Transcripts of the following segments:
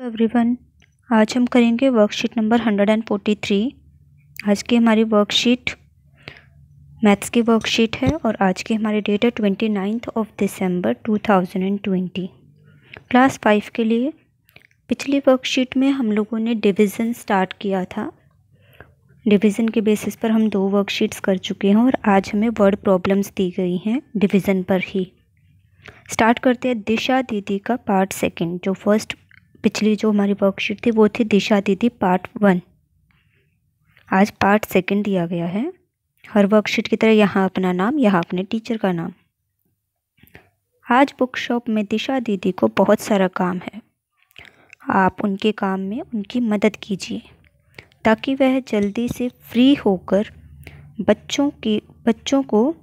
Everyone, आज हम करेंगे वर्कशीट नंबर 143। आज की हमारी वर्कशीट मैथ्स की वर्कशीट है और आज की हमारी डेट है 29 दिसंबर 2020। क्लास 5 के लिए पिछली वर्कशीट में हम लोगों ने डिवीज़न स्टार्ट किया था। डिवीज़न के बेसिस पर हम 2 वर्कशीट्स कर चुके हैं और आज हमें वर्ड प्रॉब्लम्स दी गई हैं डिवीज़न पर ही। स्टार्ट करते हैं दिशा दीदी का पार्ट सेकंड। जो फर्स्ट पिछली जो हमारी वर्कशीट थी वो थी दिशा दीदी पार्ट 1। आज पार्ट सेकंड दिया गया है। हर वर्कशीट की तरह यहाँ अपना नाम, यहाँ अपने टीचर का नाम। आज बुक शॉप में दिशा दीदी को बहुत सारा काम है। आप उनके काम में उनकी मदद कीजिए ताकि वह जल्दी से फ्री होकर बच्चों को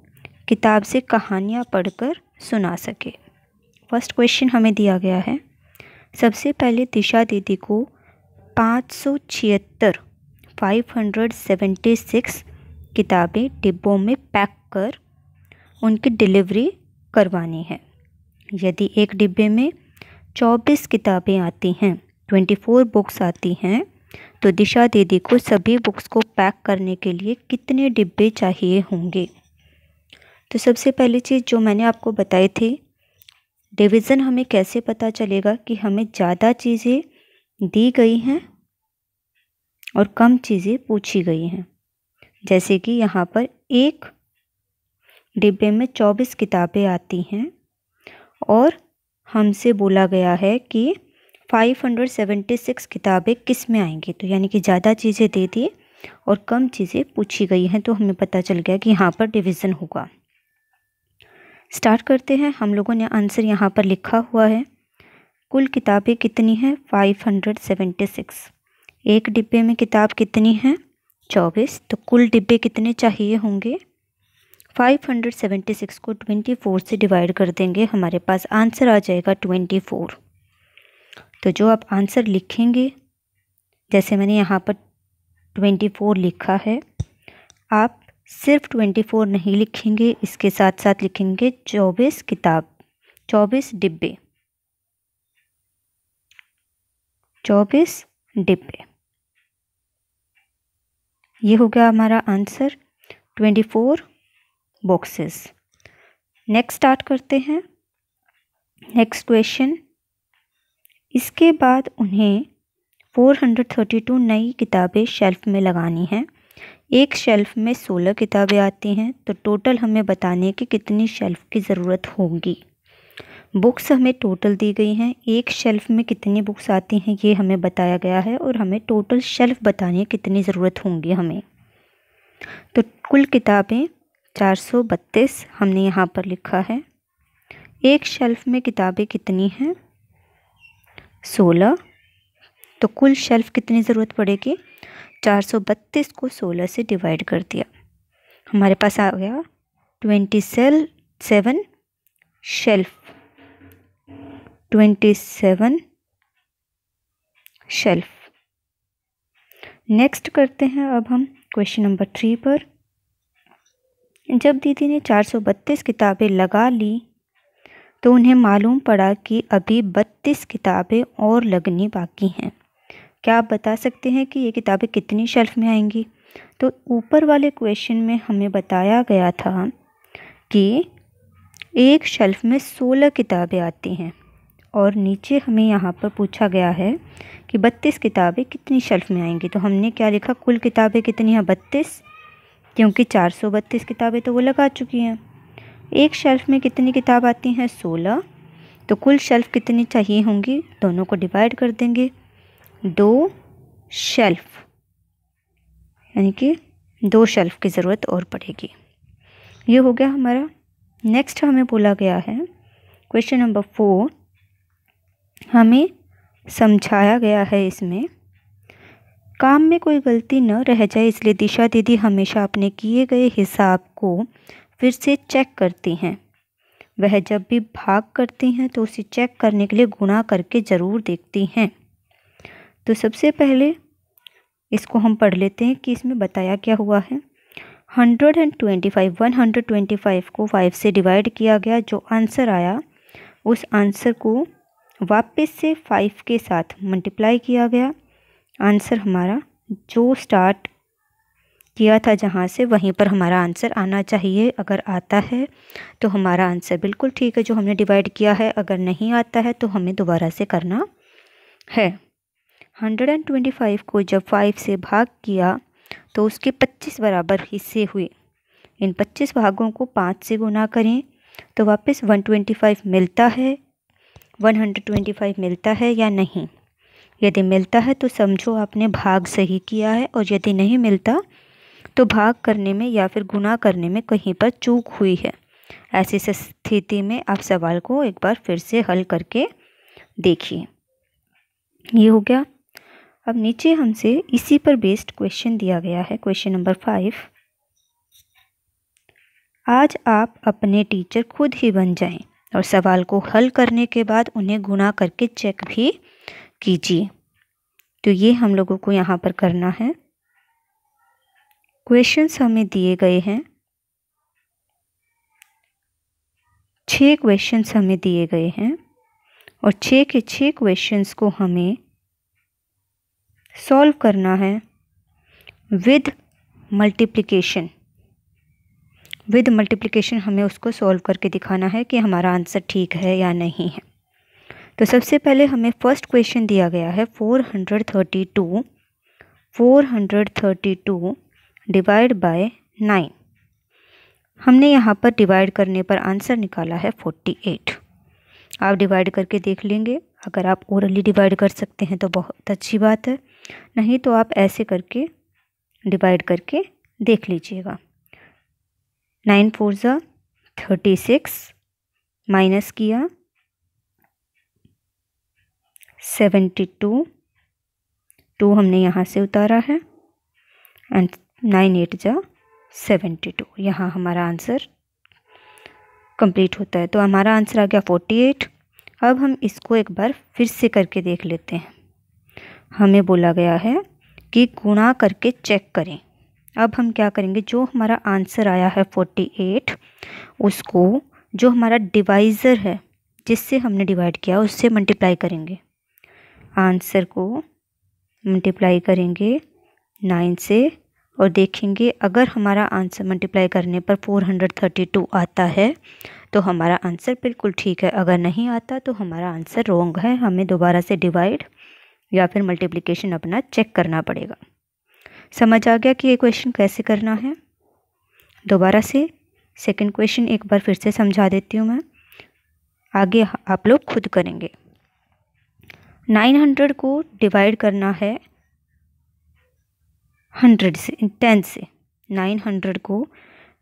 किताब से कहानियाँ पढ़कर सुना सके। फर्स्ट क्वेश्चन हमें दिया गया है। सबसे पहले दिशा दीदी को 576 किताबें डिब्बों में पैक कर उनकी डिलीवरी करवानी है। यदि एक डिब्बे में 24 किताबें आती हैं, 24 बुक्स आती हैं, तो दिशा दीदी को सभी बुक्स को पैक करने के लिए कितने डिब्बे चाहिए होंगे। तो सबसे पहली चीज़ जो मैंने आपको बताई थी, डिवीज़न हमें कैसे पता चलेगा कि हमें ज़्यादा चीज़ें दी गई हैं और कम चीज़ें पूछी गई हैं। जैसे कि यहाँ पर एक डिब्बे में 24 किताबें आती हैं और हमसे बोला गया है कि 576 किताबें किस में आएंगी। तो यानी कि ज़्यादा चीज़ें दे दी और कम चीज़ें पूछी गई हैं, तो हमें पता चल गया कि यहाँ पर डिवीज़न होगा। स्टार्ट करते हैं। हम लोगों ने आंसर यहाँ पर लिखा हुआ है। कुल किताबें कितनी हैं? 576। एक डिब्बे में किताब कितनी है? 24। तो कुल डिब्बे कितने चाहिए होंगे? 576 को 24 से डिवाइड कर देंगे, हमारे पास आंसर आ जाएगा 24। तो जो आप आंसर लिखेंगे, जैसे मैंने यहाँ पर 24 लिखा है, आप सिर्फ 24 नहीं लिखेंगे, इसके साथ साथ लिखेंगे 24 किताब, 24 डिब्बे, 24 डिब्बे। ये हो गया हमारा आंसर, 24 बॉक्सेस। नेक्स्ट स्टार्ट करते हैं। Next question. इसके बाद उन्हें 432 नई किताबें शेल्फ में लगानी हैं। एक शेल्फ में 16 किताबें आती हैं, तो टोटल हमें बताने की कितनी शेल्फ की ज़रूरत होगी। बुक्स हमें टोटल दी गई हैं, एक शेल्फ में कितनी बुक्स आती हैं ये हमें बताया गया है और हमें टोटल शेल्फ बताने की कितनी ज़रूरत होंगी हमें। तो कुल किताबें 432 हमने यहाँ पर लिखा है। एक शेल्फ में किताबें कितनी हैं? 16। तो कुल शेल्फ कितनी ज़रूरत पड़ेगी? 432 को 16 से डिवाइड कर दिया, हमारे पास आ गया 27 शेल्फ। 27 शेल्फ। नेक्स्ट करते हैं अब हम क्वेश्चन नंबर 3 पर। जब दीदी ने 432 किताबें लगा ली तो उन्हें मालूम पड़ा कि अभी 32 किताबें और लगनी बाकी हैं। क्या आप बता सकते हैं कि ये किताबें कितनी शेल्फ में आएंगी? तो ऊपर वाले क्वेश्चन में हमें बताया गया था कि एक शेल्फ में 16 किताबें आती हैं और नीचे हमें यहाँ पर पूछा गया है कि 32 किताबें कितनी शेल्फ में आएंगी। तो हमने क्या लिखा? कुल किताबें कितनी हैं? 32, क्योंकि 432 किताबें तो वो लगा चुकी हैं। एक शेल्फ में कितनी किताब आती हैं? 16। तो कुल शेल्फ कितनी चाहिए होंगी? दोनों को डिवाइड कर देंगे, 2 शेल्फ, यानी कि 2 शेल्फ की ज़रूरत और पड़ेगी। ये हो गया हमारा। नेक्स्ट हमें बोला गया है क्वेश्चन नंबर 4। हमें समझाया गया है इसमें, काम में कोई गलती न रह जाए इसलिए दिशा दीदी हमेशा अपने किए गए हिसाब को फिर से चेक करती हैं। वह जब भी भाग करती हैं तो उसे चेक करने के लिए गुणा करके ज़रूर देखती हैं। तो सबसे पहले इसको हम पढ़ लेते हैं कि इसमें बताया क्या हुआ है। 125 को 5 से डिवाइड किया गया। जो आंसर आया उस आंसर को वापस से 5 के साथ मल्टीप्लाई किया गया। आंसर हमारा जो स्टार्ट किया था जहाँ से वहीं पर हमारा आंसर आना चाहिए। अगर आता है तो हमारा आंसर बिल्कुल ठीक है जो हमने डिवाइड किया है, अगर नहीं आता है तो हमें दोबारा से करना है। 125 को जब 5 से भाग किया तो उसके 25 बराबर हिस्से हुए। इन 25 भागों को 5 से गुना करें तो वापस 125 मिलता है, 125 मिलता है या नहीं। यदि मिलता है तो समझो आपने भाग सही किया है, और यदि नहीं मिलता तो भाग करने में या फिर गुना करने में कहीं पर चूक हुई है। ऐसी स्थिति में आप सवाल को एक बार फिर से हल करके देखिए। ये हो गया। अब नीचे हमसे इसी पर बेस्ड क्वेश्चन दिया गया है, क्वेश्चन नंबर 5। आज आप अपने टीचर खुद ही बन जाएं और सवाल को हल करने के बाद उन्हें गुणा करके चेक भी कीजिए। तो ये हम लोगों को यहाँ पर करना है। क्वेश्चंस हमें दिए गए हैं, 6 क्वेश्चंस हमें दिए गए हैं, और 6 के 6 क्वेश्चंस को हमें सॉल्व करना है विद मल्टीप्लिकेशन। विद मल्टीप्लिकेशन हमें उसको सॉल्व करके दिखाना है कि हमारा आंसर ठीक है या नहीं है। तो सबसे पहले हमें फर्स्ट क्वेश्चन दिया गया है 432 डिवाइड बाय 9। हमने यहाँ पर डिवाइड करने पर आंसर निकाला है 48। आप डिवाइड करके देख लेंगे। अगर आप ओरली डिवाइड कर सकते हैं तो बहुत अच्छी बात है, नहीं तो आप ऐसे करके डिवाइड करके देख लीजिएगा। 9 4 ज़ा 36 माइनस किया 72, 2 हमने यहाँ से उतारा है, एंड 9 8 ज़ा 72। यहाँ हमारा आंसर कंप्लीट होता है। तो हमारा आंसर आ गया 48। अब हम इसको एक बार फिर से करके देख लेते हैं। हमें बोला गया है कि गुणा करके चेक करें। अब हम क्या करेंगे, जो हमारा आंसर आया है 48, उसको जो हमारा डिवाइज़र है जिससे हमने डिवाइड किया उससे मल्टीप्लाई करेंगे। आंसर को मल्टीप्लाई करेंगे 9 से, और देखेंगे अगर हमारा आंसर मल्टीप्लाई करने पर 432 आता है तो हमारा आंसर बिल्कुल ठीक है। अगर नहीं आता तो हमारा आंसर रॉन्ग है। हमें दोबारा से डिवाइड या फिर मल्टीप्लिकेशन अपना चेक करना पड़ेगा। समझ आ गया कि ये क्वेश्चन कैसे करना है? दोबारा से सेकंड क्वेश्चन एक बार फिर से समझा देती हूँ मैं, आगे आप लोग खुद करेंगे। 900 को डिवाइड करना है 100 से, 10 से। 900 को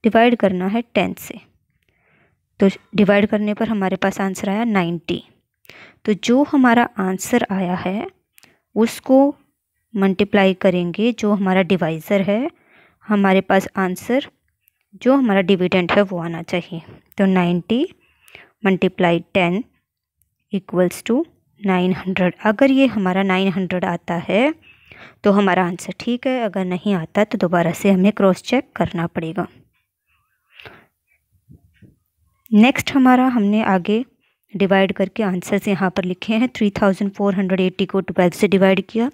डिवाइड करना है 10 से, तो डिवाइड करने पर हमारे पास आंसर आया 90। तो जो हमारा आंसर आया है उसको मल्टीप्लाई करेंगे जो हमारा डिवाइज़र है। हमारे पास आंसर जो हमारा डिविडेंड है वो आना चाहिए। तो 90 मल्टीप्लाई 10 इक्वल्स टू 900। अगर ये हमारा 900 आता है तो हमारा आंसर ठीक है, अगर नहीं आता तो दोबारा से हमें क्रॉस चेक करना पड़ेगा। नेक्स्ट हमारा हमने आगे डिवाइड करके आंसर्स यहाँ पर लिखे हैं। 3480 को 12 से डिवाइड किया,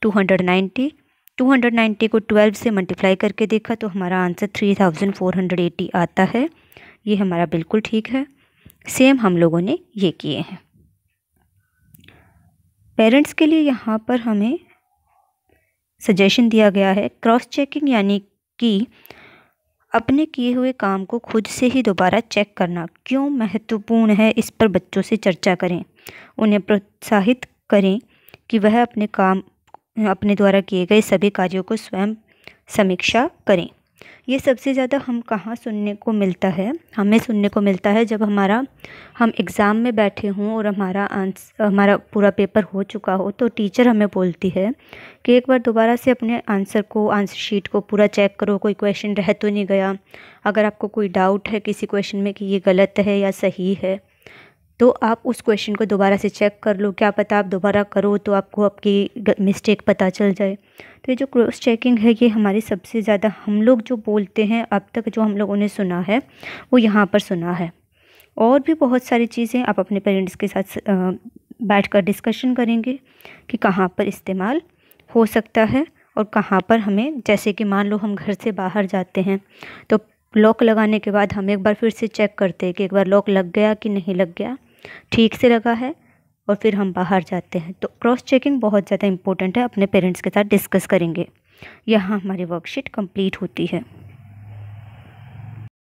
290 को 12 से मल्टीप्लाई करके देखा तो हमारा आंसर 3480 आता है। ये हमारा बिल्कुल ठीक है। सेम हम लोगों ने ये किए हैं। पेरेंट्स के लिए यहाँ पर हमें सजेशन दिया गया है क्रॉस चेकिंग, यानी कि अपने किए हुए काम को खुद से ही दोबारा चेक करना क्यों महत्वपूर्ण है, इस पर बच्चों से चर्चा करें। उन्हें प्रोत्साहित करें कि वह अपने द्वारा किए गए सभी कार्यों को स्वयं समीक्षा करें। ये सबसे ज़्यादा हम कहाँ सुनने को मिलता है? हमें सुनने को मिलता है जब हम एग्ज़ाम में बैठे हों और हमारा पूरा पेपर हो चुका हो तो टीचर हमें बोलती है कि एक बार दोबारा से अपने आंसर शीट को पूरा चेक करो, कोई क्वेश्चन रह तो नहीं गया। अगर आपको कोई डाउट है किसी क्वेश्चन में कि ये गलत है या सही है तो आप उस क्वेश्चन को दोबारा से चेक कर लो। क्या पता आप दोबारा करो तो आपको आपकी मिस्टेक पता चल जाए। तो ये जो क्रॉस चेकिंग है ये हमारी सबसे ज़्यादा हम लोग जो बोलते हैं, अब तक जो हम लोगों ने सुना है वो यहाँ पर सुना है। और भी बहुत सारी चीज़ें आप अपने पेरेंट्स के साथ बैठकर डिस्कशन करेंगे कि कहाँ पर इस्तेमाल हो सकता है और कहाँ पर हमें, जैसे कि मान लो हम घर से बाहर जाते हैं तो लॉक लगाने के बाद हम एक बार फिर से चेक करते हैं कि एक बार लॉक लग गया कि नहीं लग गया, ठीक से लगा है, और फिर हम बाहर जाते हैं। तो क्रॉस चेकिंग बहुत ज़्यादा इंपॉर्टेंट है, अपने पेरेंट्स के साथ डिस्कस करेंगे। यहाँ हमारी वर्कशीट कंप्लीट होती है।